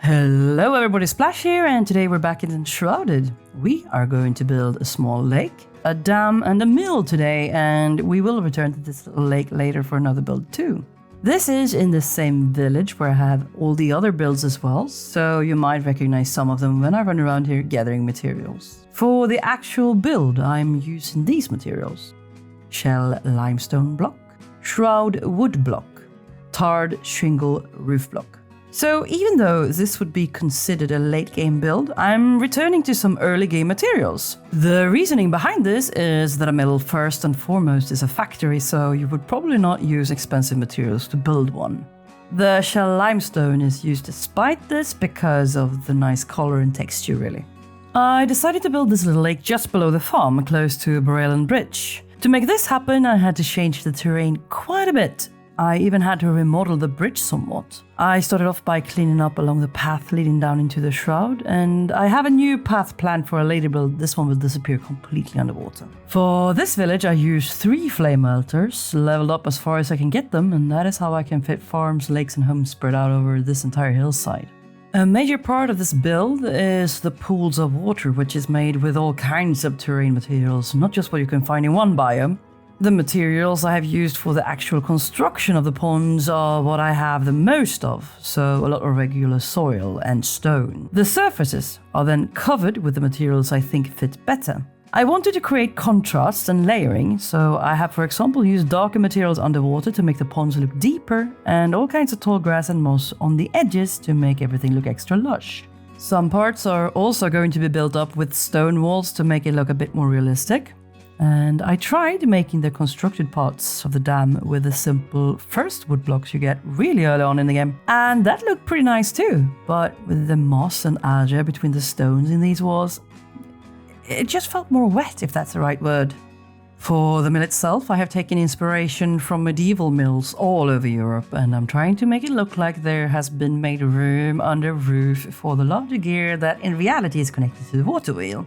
Hello everybody, Splash here, and today we're back in Enshrouded. We are going to build a small lake, a dam and a mill today, and we will return to this lake later for another build too. This is in the same village where I have all the other builds as well, so you might recognize some of them when I run around here gathering materials. For the actual build, I'm using these materials: shell limestone block, shroud wood block, tarred shingle roof block. So even though this would be considered a late game build, I'm returning to some early game materials. The reasoning behind this is that a mill first and foremost is a factory, so you would probably not use expensive materials to build one. The shell limestone is used despite this because of the nice color and texture really. I decided to build this little lake just below the farm, close to Borelon Bridge. To make this happen, I had to change the terrain quite a bit. I even had to remodel the bridge somewhat. I started off by cleaning up along the path leading down into the shroud, and I have a new path planned for a later build. This one will disappear completely underwater. For this village I used 3 flame altars, leveled up as far as I can get them, and that is how I can fit farms, lakes and homes spread out over this entire hillside. A major part of this build is the pools of water, which is made with all kinds of terrain materials, not just what you can find in one biome. The materials I have used for the actual construction of the ponds are what I have the most of, so a lot of regular soil and stone. The surfaces are then covered with the materials I think fit better. I wanted to create contrast and layering, so I have, for example, used darker materials underwater to make the ponds look deeper, and all kinds of tall grass and moss on the edges to make everything look extra lush. Some parts are also going to be built up with stone walls to make it look a bit more realistic. And I tried making the constructed parts of the dam with the simple first wood blocks you get really early on in the game. And that looked pretty nice too, but with the moss and algae between the stones in these walls, it just felt more wet, if that's the right word. For the mill itself, I have taken inspiration from medieval mills all over Europe, and I'm trying to make it look like there has been made room under roof for the larger gear that in reality is connected to the water wheel.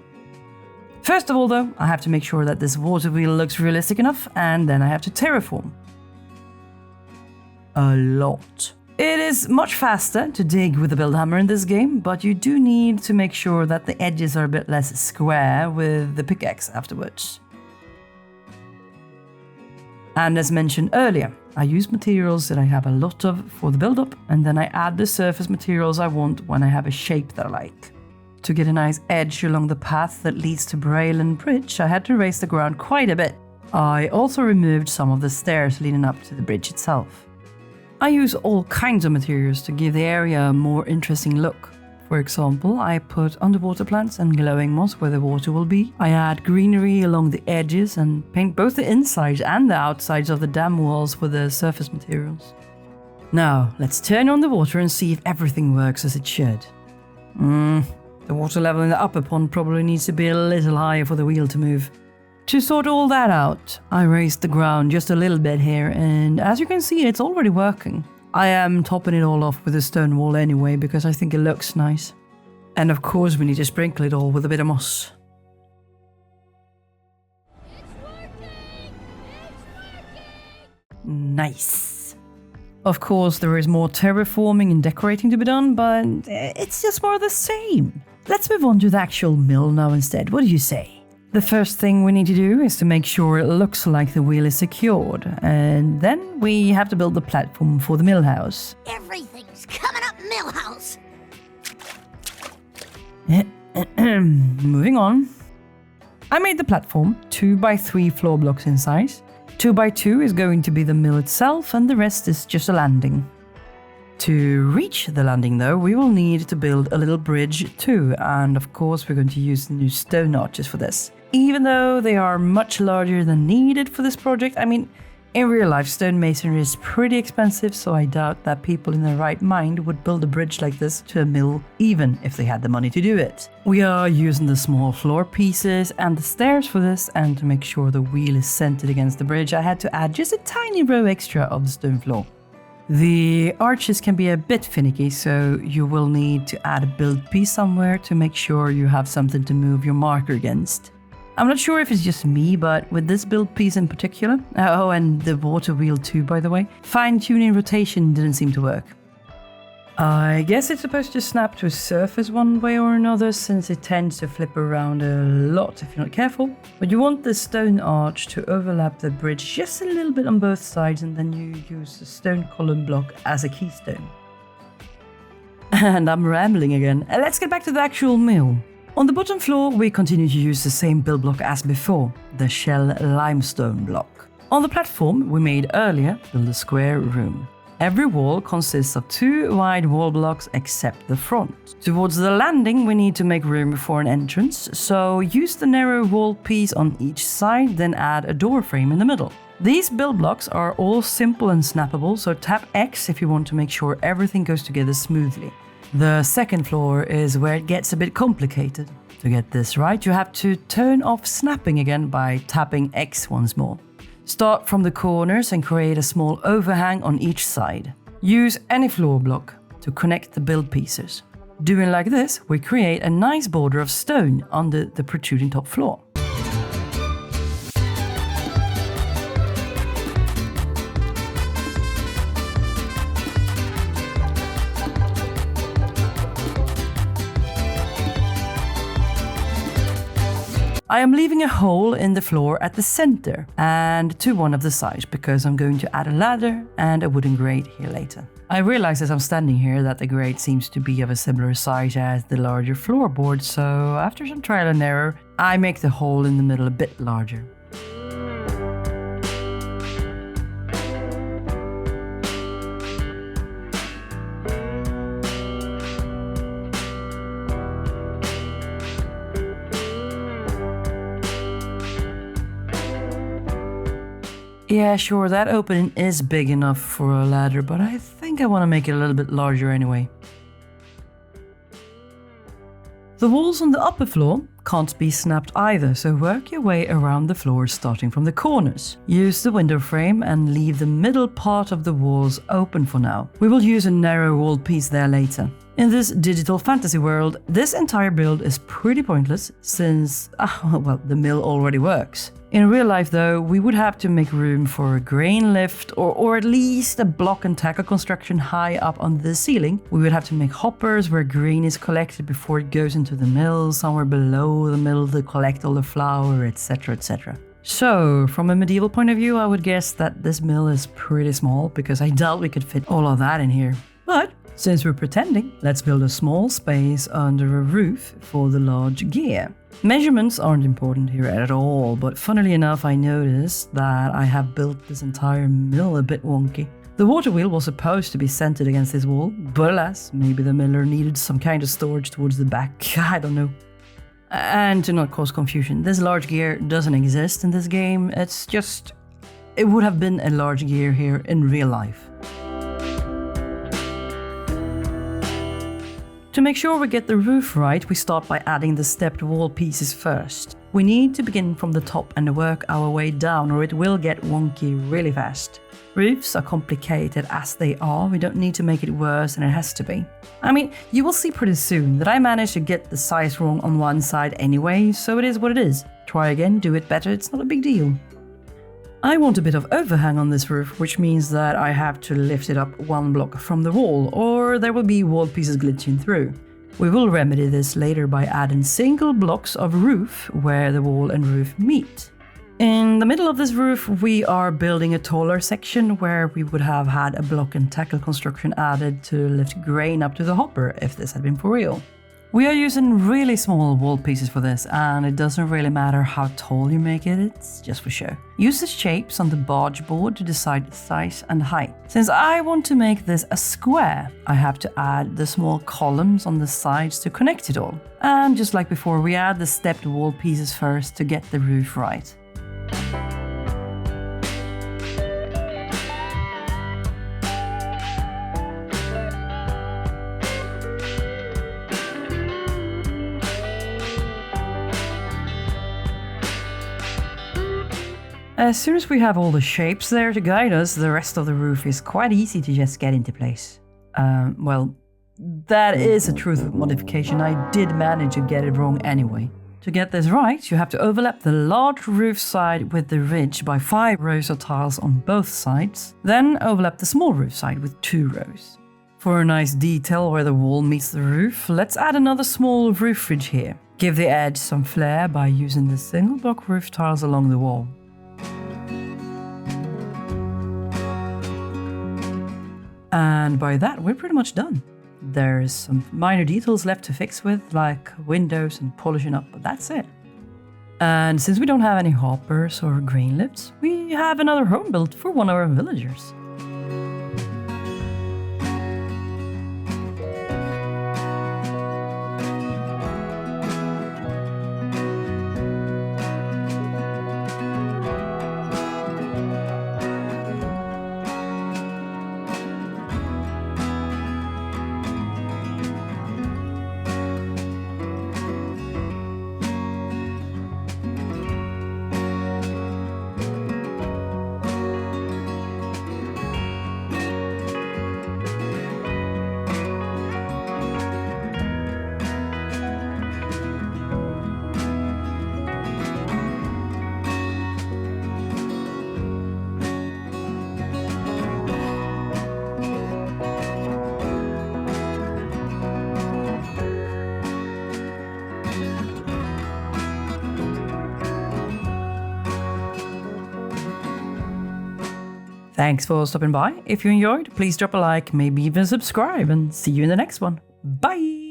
First of all though, I have to make sure that this water wheel looks realistic enough, and then I have to terraform. A lot. It is much faster to dig with the build hammer in this game, but you do need to make sure that the edges are a bit less square with the pickaxe afterwards. And as mentioned earlier, I use materials that I have a lot of for the build-up, and then I add the surface materials I want when I have a shape that I like. To get a nice edge along the path that leads to Borelon Bridge, I had to raise the ground quite a bit. I also removed some of the stairs leading up to the bridge itself. I use all kinds of materials to give the area a more interesting look. For example, I put underwater plants and glowing moss where the water will be. I add greenery along the edges and paint both the insides and the outsides of the dam walls with the surface materials. Now, let's turn on the water and see if everything works as it should. The water level in the upper pond probably needs to be a little higher for the wheel to move. To sort all that out, I raised the ground just a little bit here, and as you can see, it's already working. I am topping it all off with a stone wall anyway, because I think it looks nice. And of course we need to sprinkle it all with a bit of moss. It's working! It's working! Nice. Of course, there is more terraforming and decorating to be done, but it's just more of the same. Let's move on to the actual mill now instead. What do you say? The first thing we need to do is to make sure it looks like the wheel is secured, and then we have to build the platform for the mill house. Everything's coming up, Millhouse! Moving on. I made the platform 2x3 floor blocks in size. 2x2 is going to be the mill itself, and the rest is just a landing. To reach the landing though, we will need to build a little bridge too, and of course we're going to use new stone arches for this. Even though they are much larger than needed for this project, I mean, in real life stone masonry is pretty expensive, so I doubt that people in their right mind would build a bridge like this to a mill even if they had the money to do it. We are using the small floor pieces and the stairs for this, and to make sure the wheel is centered against the bridge, I had to add just a tiny row extra of the stone floor. The arches can be a bit finicky, so you will need to add a build piece somewhere to make sure you have something to move your marker against. I'm not sure if it's just me, but with this build piece in particular, oh, and the water wheel too, by the way, fine-tuning rotation didn't seem to work. I guess it's supposed to snap to a surface one way or another, since it tends to flip around a lot if you're not careful. But you want the stone arch to overlap the bridge just a little bit on both sides, and then you use the stone column block as a keystone. And I'm rambling again. Let's get back to the actual mill. On the bottom floor, we continue to use the same build block as before, the shell limestone block. On the platform we made earlier, build a square room. Every wall consists of 2 wide wall blocks except the front. Towards the landing we need to make room for an entrance, so use the narrow wall piece on each side, then add a door frame in the middle. These build blocks are all simple and snappable, so tap X if you want to make sure everything goes together smoothly. The second floor is where it gets a bit complicated. To get this right, you have to turn off snapping again by tapping X once more. Start from the corners and create a small overhang on each side. Use any floor block to connect the build pieces. Doing like this, we create a nice border of stone under the protruding top floor. I am leaving a hole in the floor at the center and to one of the sides because I'm going to add a ladder and a wooden grate here later. I realize as I'm standing here that the grate seems to be of a similar size as the larger floorboard, so after some trial and error, I make the hole in the middle a bit larger. Yeah, sure, that opening is big enough for a ladder, but I think I want to make it a little bit larger anyway. The walls on the upper floor can't be snapped either, so work your way around the floor starting from the corners. Use the window frame and leave the middle part of the walls open for now. We will use a narrow wall piece there later. In this digital fantasy world, this entire build is pretty pointless since, well, the mill already works. In real life though, we would have to make room for a grain lift or at least a block and tackle construction high up on the ceiling. We would have to make hoppers where grain is collected before it goes into the mill, somewhere below the mill to collect all the flour, etc, etc. So, from a medieval point of view, I would guess that this mill is pretty small because I doubt we could fit all of that in here. But since we're pretending, let's build a small space under a roof for the large gear. Measurements aren't important here at all, but funnily enough I noticed that I have built this entire mill a bit wonky. The water wheel was supposed to be centered against this wall, but alas, maybe the miller needed some kind of storage towards the back, I don't know. And to not cause confusion, this large gear doesn't exist in this game, it's just... it would have been a large gear here in real life. To make sure we get the roof right, we start by adding the stepped wall pieces first. We need to begin from the top and work our way down or it will get wonky really fast. Roofs are complicated as they are, we don't need to make it worse than it has to be. I mean, you will see pretty soon that I managed to get the size wrong on one side anyway, so it is what it is. Try again, do it better, it's not a big deal. I want a bit of overhang on this roof, which means that I have to lift it up one block from the wall, or there will be wall pieces glitching through. We will remedy this later by adding single blocks of roof where the wall and roof meet. In the middle of this roof, we are building a taller section where we would have had a block and tackle construction added to lift grain up to the hopper if this had been for real. We are using really small wall pieces for this, and it doesn't really matter how tall you make it, it's just for show. Use the shapes on the barge board to decide size and height. Since I want to make this a square, I have to add the small columns on the sides to connect it all. And just like before, we add the stepped wall pieces first to get the roof right. As soon as we have all the shapes there to guide us, the rest of the roof is quite easy to just get into place. Well, that is a truth with modification. I did manage to get it wrong anyway. To get this right, you have to overlap the large roof side with the ridge by 5 rows of tiles on both sides, then overlap the small roof side with 2 rows. For a nice detail where the wall meets the roof, let's add another small roof ridge here. Give the edge some flair by using the single block roof tiles along the wall. And by that, we're pretty much done. There's some minor details left to fix with, like windows and polishing up, but that's it. And since we don't have any hoppers or grain lifts, we have another home built for one of our villagers. Thanks for stopping by. If you enjoyed, please drop a like, maybe even subscribe, and see you in the next one. Bye!